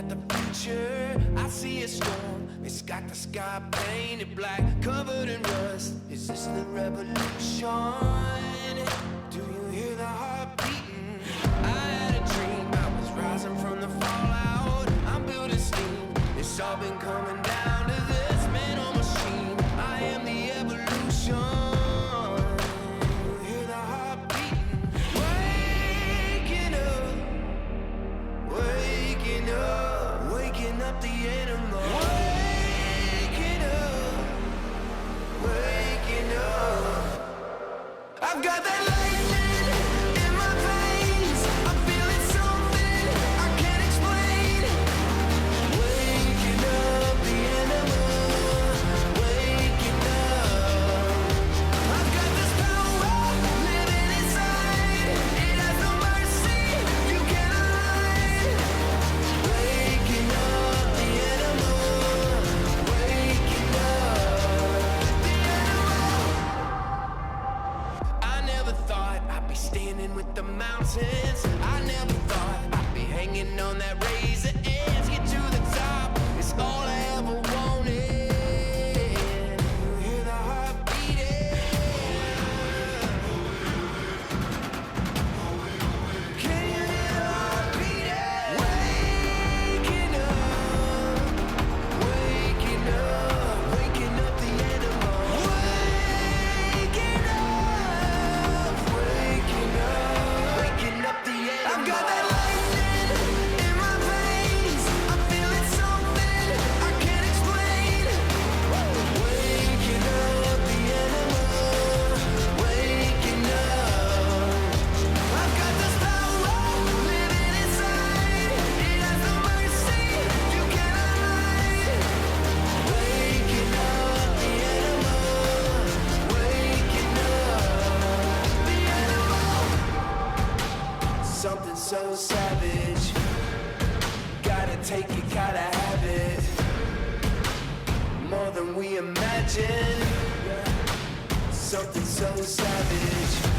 at the future, I see a storm. It's got the sky painted black, covered in rust. Is this the revolution? Do you hear the heart beating? I had a dream, I was rising from the fallout. I'm building steam, it's all been coming down to this man or machine. I am the evolution. You hear the heart beating? Waking up, waking up, waking up the animal. Waking up, waking up. I've got that lightning in my veins. I'm feeling something I can't explain. Waking up the animal. Waking up. I've got this power living inside. It has no mercy. You cannot hide. Waking up the animal. Waking up the animal. I never thought I'd be standing with the mountains. I never thought I'd be hanging on that razor edge. Get to the top, it's all I ever wanted. You hear the heart beating. Can you hear the heart beating? Waking up, waking up, waking up the animal. Waking up, waking up, waking up the animal. I've got that lightning in my veins. I'm feeling something I can't explain. Waking up the animal. Waking up. I've got this power living inside. It has no mercy. You cannot hide. Waking up the animal. Waking up the animal. Something so savage. Gotta take it, gotta have it. More than we imagine. Something so savage.